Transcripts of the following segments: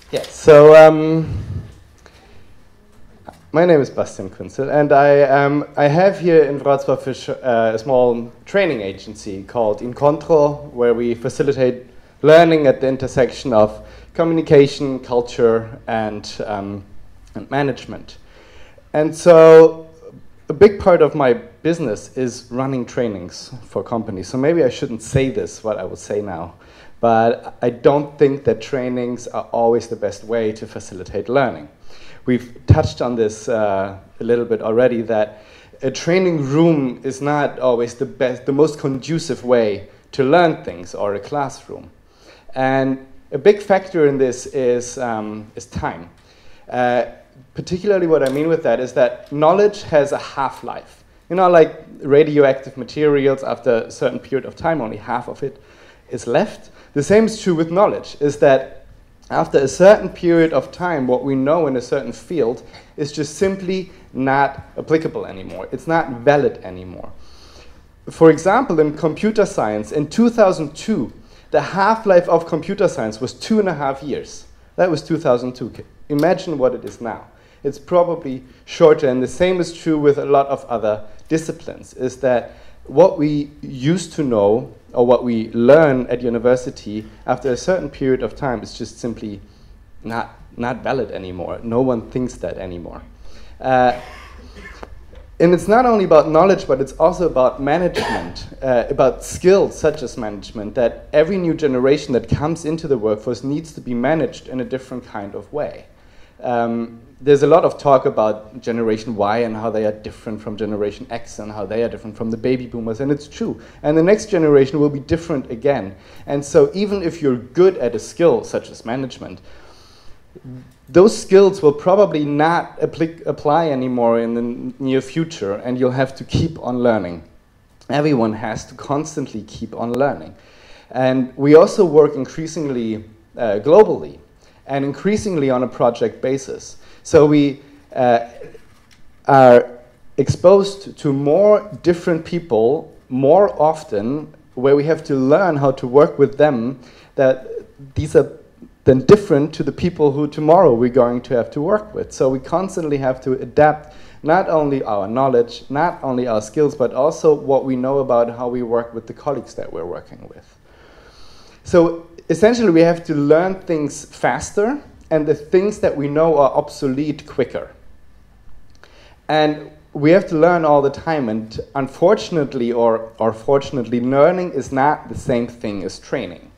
Yes, so my name is Bastian Küntzel, and I have here in Wroclaw a small training agency called Incontrol, where we facilitate learning at the intersection of communication, culture, and management. And so a big part of my business is running trainings for companies. So maybe I shouldn't say this, what I will say now. But I don't think that trainings are always the best way to facilitate learning. We've touched on this a little bit already, that a training room is not always the most conducive way to learn things, or a classroom. And a big factor in this is time. Particularly what I mean with that is that knowledge has a half-life. You know, like radioactive materials, after a certain period of time, only half of it is left. The same is true with knowledge, is that after a certain period of time, what we know in a certain field is just simply not applicable anymore. It's not valid anymore. For example, in computer science, in 2002, the half-life of computer science was 2.5 years. That was 2002. Imagine what it is now. It's probably shorter, and the same is true with a lot of other disciplines, is that what we used to know, or what we learn at university, after a certain period of time, is just simply not valid anymore. No one thinks that anymore. And it's not only about knowledge, but it's also about management, about skills such as management, that every new generation that comes into the workforce needs to be managed in a different kind of way. There's a lot of talk about Generation Y and how they are different from Generation X and how they are different from the baby boomers, and it's true. And the next generation will be different again. And so even if you're good at a skill such as management, those skills will probably not apply anymore in the near future, and you'll have to keep on learning. Everyone has to constantly keep on learning. And we also work increasingly globally, and increasingly on a project basis. So we are exposed to more different people more often, where we have to learn how to work with them, that these are then different to the people who tomorrow we're going to have to work with. So we constantly have to adapt not only our knowledge, not only our skills, but also what we know about how we work with the colleagues that we're working with. So essentially, we have to learn things faster, and the things that we know are obsolete quicker. And we have to learn all the time, and unfortunately or fortunately, learning is not the same thing as training.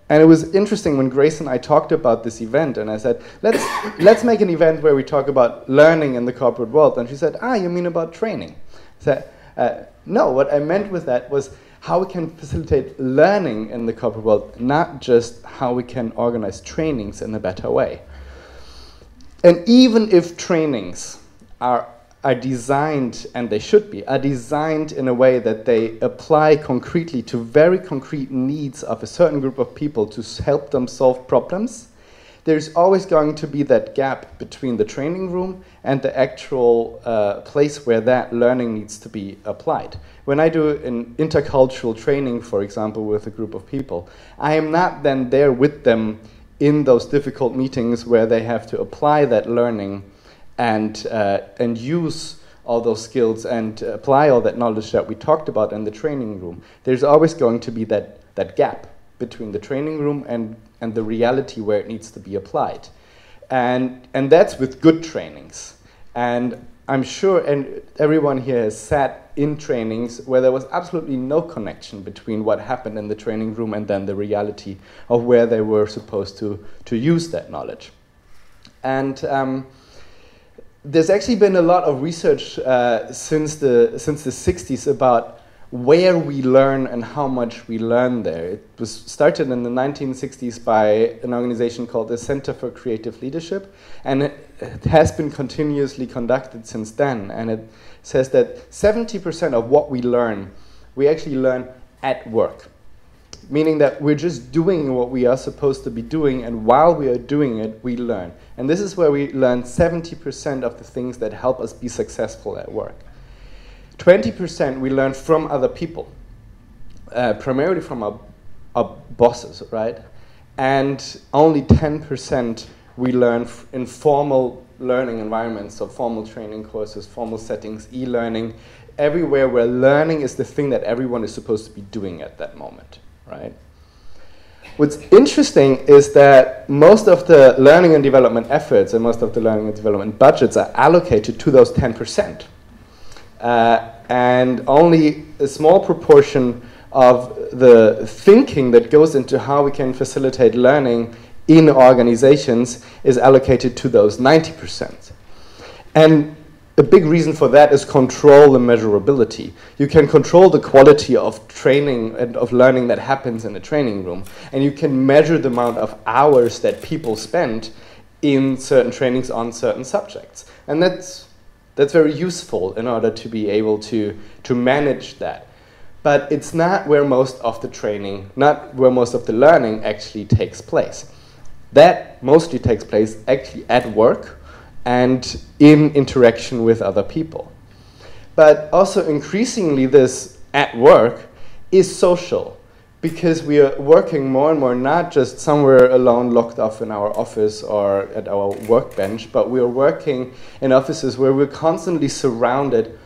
And it was interesting when Grace and I talked about this event, and I said, let's make an event where we talk about learning in the corporate world. And she said, you mean about training? I said, no, what I meant with that was how we can facilitate learning in the corporate world, not just how we can organize trainings in a better way. And even if trainings are designed, and they should be, are designed in a way that they apply concretely to very concrete needs of a certain group of people to help them solve problems, there's always going to be that gap between the training room and the actual place where that learning needs to be applied. When I do an intercultural training, for example, with a group of people, I am not then there with them in those difficult meetings where they have to apply that learning and use all those skills and apply all that knowledge that we talked about in the training room. There's always going to be that gap between the training room and the reality where it needs to be applied. And that's with good trainings. And I'm sure, and everyone here has sat in trainings where there was absolutely no connection between what happened in the training room and then the reality of where they were supposed to use that knowledge. And there's actually been a lot of research since the 60s about where we learn and how much we learn there. It was started in the 1960s by an organization called the Center for Creative Leadership, and it has been continuously conducted since then. And it says that 70% of what we learn, we actually learn at work, meaning that we're just doing what we are supposed to be doing, and while we are doing it, we learn. And this is where we learn 70% of the things that help us be successful at work. 20% we learn from other people, primarily from our bosses, right? And only 10% We learn in formal learning environments, so formal training courses, formal settings, e-learning, everywhere where learning is the thing that everyone is supposed to be doing at that moment, right? What's interesting is that most of the learning and development efforts and most of the learning and development budgets are allocated to those 10%. And only a small proportion of the thinking that goes into how we can facilitate learning in organizations is allocated to those 90%. And a big reason for that is control and measurability. You can control the quality of training and of learning that happens in a training room, and you can measure the amount of hours that people spend in certain trainings on certain subjects. And that's very useful in order to be able to manage that. But it's not where most of the training, not where most of the learning actually takes place. That mostly takes place actually at work and in interaction with other people. But also increasingly this at work is social, because we are working more and more not just somewhere alone locked off in our office or at our workbench, but we are working in offices where we're constantly surrounded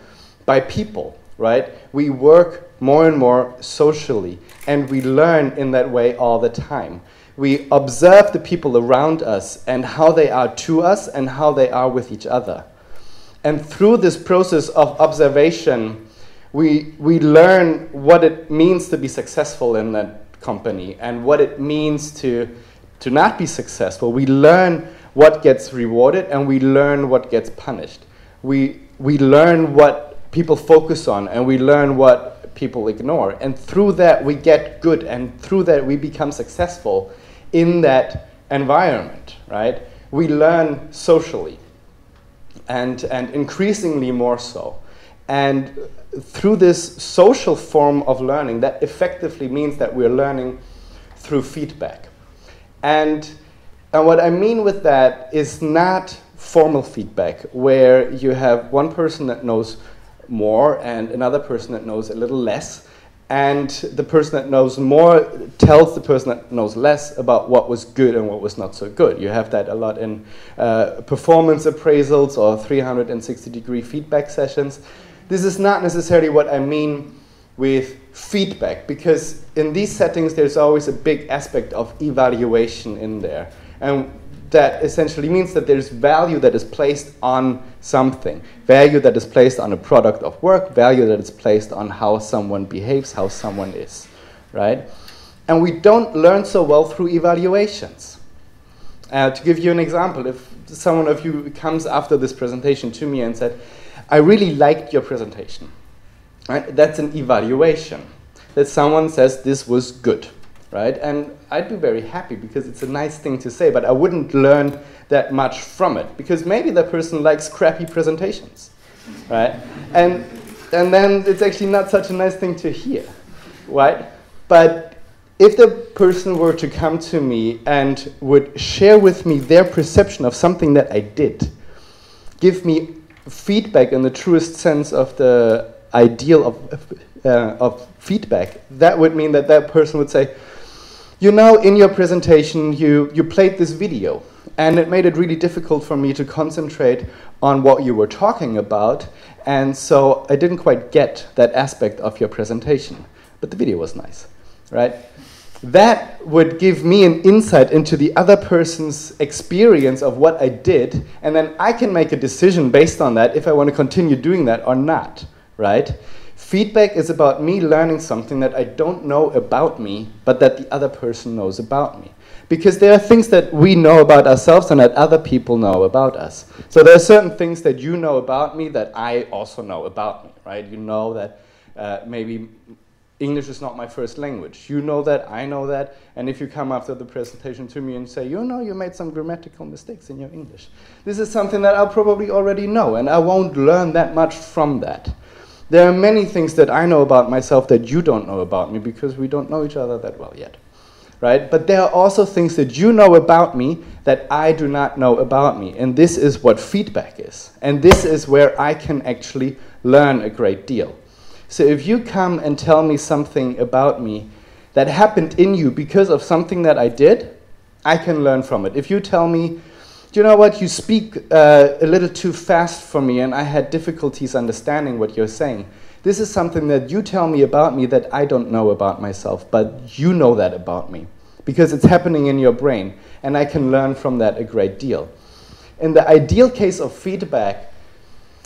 by people, right? We work more and more socially, and we learn in that way all the time. We observe the people around us and how they are to us and how they are with each other. And through this process of observation, we learn what it means to be successful in that company and what it means to not be successful. We learn what gets rewarded and we learn what gets punished. We learn what people focus on and we learn what people ignore. And through that we get good, and through that we become successful in that environment, right? We learn socially, and increasingly more so. And through this social form of learning, that effectively means that we're learning through feedback. And what I mean with that is not formal feedback, where you have one person that knows more and another person that knows a little less, and the person that knows more tells the person that knows less about what was good and what was not so good. You have that a lot in performance appraisals or 360-degree feedback sessions. This is not necessarily what I mean with feedback, because in these settings there's always a big aspect of evaluation in there. And that essentially means that there's value that is placed on something, value that is placed on a product of work, value that is placed on how someone behaves, how someone is, right? And we don't learn so well through evaluations. To give you an example, if someone of you comes after this presentation to me and said, I really liked your presentation, right? That's an evaluation, that someone says this was good. Right? And I'd be very happy because it's a nice thing to say, but I wouldn't learn that much from it, because maybe that person likes crappy presentations, right? And then it's actually not such a nice thing to hear, right? But if the person were to come to me and would share with me their perception of something that I did, give me feedback in the truest sense of the ideal of feedback, that would mean that that person would say, you know, in your presentation, you played this video, and it made it really difficult for me to concentrate on what you were talking about, and so I didn't quite get that aspect of your presentation. But the video was nice, right? That would give me an insight into the other person's experience of what I did, and then I can make a decision based on that if I want to continue doing that or not, right? Feedback is about me learning something that I don't know about me, but that the other person knows about me. Because there are things that we know about ourselves and that other people know about us. So there are certain things that you know about me that I also know about me, right? You know that maybe English is not my first language. You know that, I know that, and if you come after the presentation to me and say, you know, you made some grammatical mistakes in your English, this is something that I'll probably already know, and I won't learn that much from that. There are many things that I know about myself that you don't know about me, because we don't know each other that well yet, right? But there are also things that you know about me that I do not know about me, and this is what feedback is. And this is where I can actually learn a great deal. So if you come and tell me something about me that happened in you because of something that I did, I can learn from it. If you tell me you know what, you speak a little too fast for me and I had difficulties understanding what you're saying. This is something that you tell me about me that I don't know about myself, but you know that about me because it's happening in your brain and I can learn from that a great deal. In the ideal case of feedback,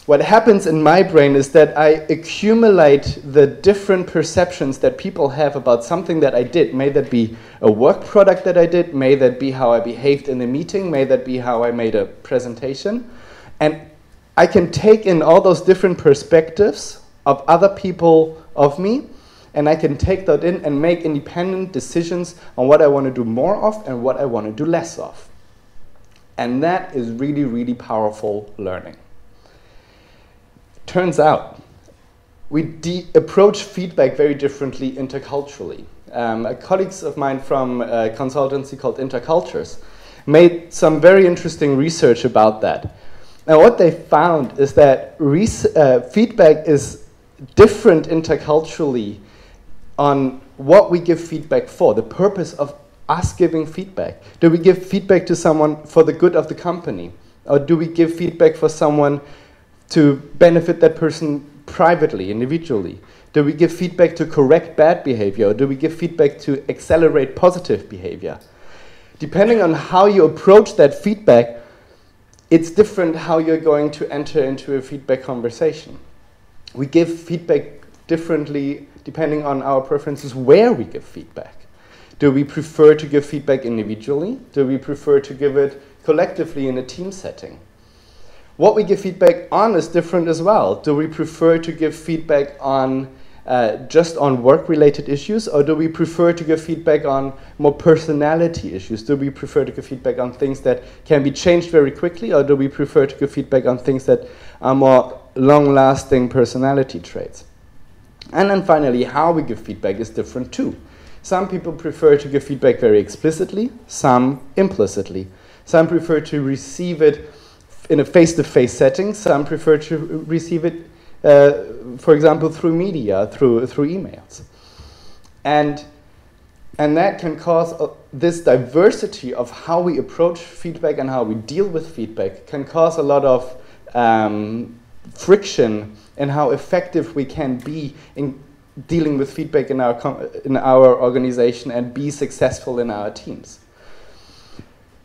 what happens in my brain is that I accumulate the different perceptions that people have about something that I did. May that be a work product that I did, may that be how I behaved in a meeting, may that be how I made a presentation. And I can take in all those different perspectives of other people of me, and I can take that in and make independent decisions on what I want to do more of and what I want to do less of. And that is really, really powerful learning. Turns out, we approach feedback very differently interculturally. Colleagues of mine from a consultancy called Intercultures made some very interesting research about that. Now what they found is that feedback is different interculturally on what we give feedback for, the purpose of us giving feedback. Do we give feedback to someone for the good of the company? Or do we give feedback for someone to benefit that person privately, individually? Do we give feedback to correct bad behavior, or do we give feedback to accelerate positive behavior? Depending on how you approach that feedback, it's different how you're going to enter into a feedback conversation. We give feedback differently depending on our preferences where we give feedback. Do we prefer to give feedback individually? Do we prefer to give it collectively in a team setting? What we give feedback on is different as well. Do we prefer to give feedback on just on work-related issues, or do we prefer to give feedback on more personality issues? Do we prefer to give feedback on things that can be changed very quickly, or do we prefer to give feedback on things that are more long-lasting personality traits? And then finally, how we give feedback is different too. Some people prefer to give feedback very explicitly, some implicitly. Some prefer to receive it in a face-to-face setting, some prefer to receive it, for example, through media, through emails. And that can cause this diversity of how we approach feedback and how we deal with feedback can cause a lot of friction in how effective we can be in dealing with feedback in our organization and be successful in our teams.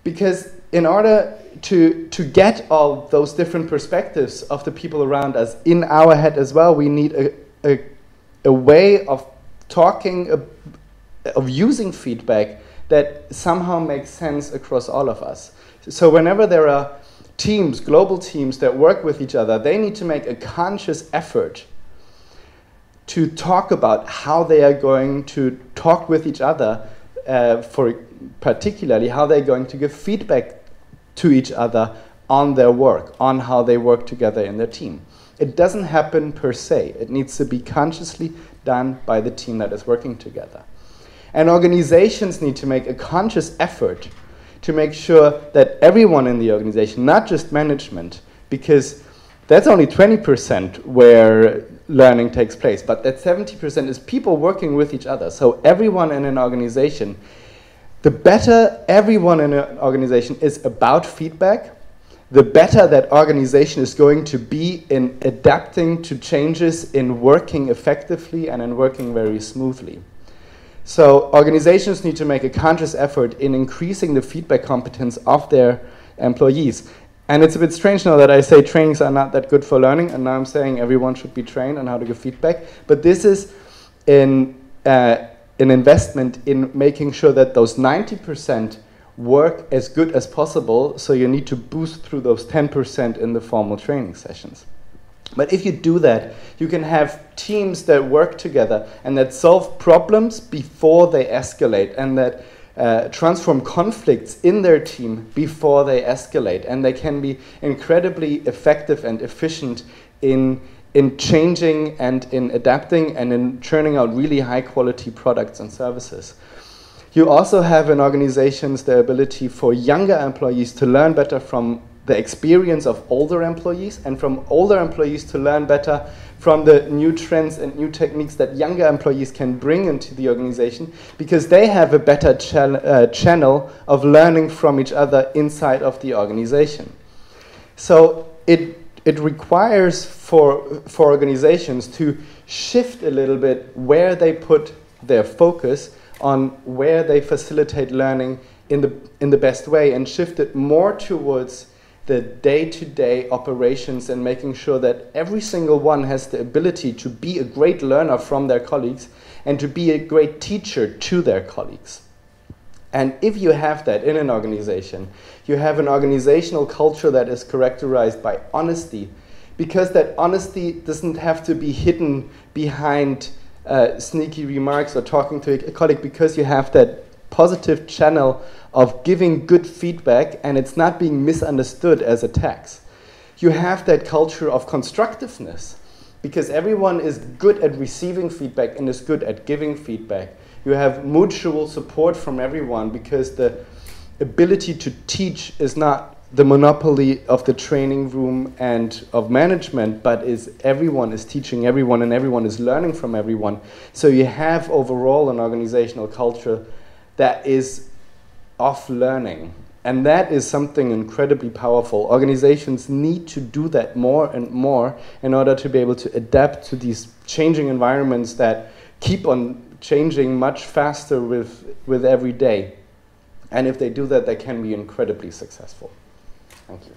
Because in order to get all those different perspectives of the people around us in our head as well, we need a way of talking, of using feedback that somehow makes sense across all of us. So whenever there are teams, global teams that work with each other, they need to make a conscious effort to talk about how they are going to talk with each other, particularly how they're going to give feedback to each other on their work, on how they work together in their team. It doesn't happen per se. It needs to be consciously done by the team that is working together. And organizations need to make a conscious effort to make sure that everyone in the organization, not just management, because that's only 20% where learning takes place, but that 70% is people working with each other. So everyone in an organization, the better everyone in an organization is about feedback, the better that organization is going to be in adapting to changes, in working effectively and in working very smoothly. So organizations need to make a conscious effort in increasing the feedback competence of their employees. And it's a bit strange now that I say trainings are not that good for learning, and now I'm saying everyone should be trained on how to give feedback. But this is an investment in making sure that those 90% work as good as possible, so you need to boost through those 10% in the formal training sessions. But if you do that, you can have teams that work together and that solve problems before they escalate, and that transform conflicts in their team before they escalate. And they can be incredibly effective and efficient in changing and in adapting and in churning out really high quality products and services. You also have in organizations the ability for younger employees to learn better from the experience of older employees, and from older employees to learn better from the new trends and new techniques that younger employees can bring into the organization, because they have a better channel of learning from each other inside of the organization. So it requires for organizations to shift a little bit where they put their focus on where they facilitate learning in the best way, and shift it more towards the day-to-day operations and making sure that every single one has the ability to be a great learner from their colleagues and to be a great teacher to their colleagues. And if you have that in an organization, you have an organizational culture that is characterized by honesty, because that honesty doesn't have to be hidden behind sneaky remarks or talking to a colleague, because you have that positive channel of giving good feedback and it's not being misunderstood as attacks. You have that culture of constructiveness, because everyone is good at receiving feedback and is good at giving feedback. You have mutual support from everyone, because the ability to teach is not the monopoly of the training room and of management, but is everyone is teaching everyone and everyone is learning from everyone. So you have overall an organizational culture that is of learning. And that is something incredibly powerful. Organizations need to do that more and more in order to be able to adapt to these changing environments that keep on changing much faster with every day. And if they do that, they can be incredibly successful. Thank you.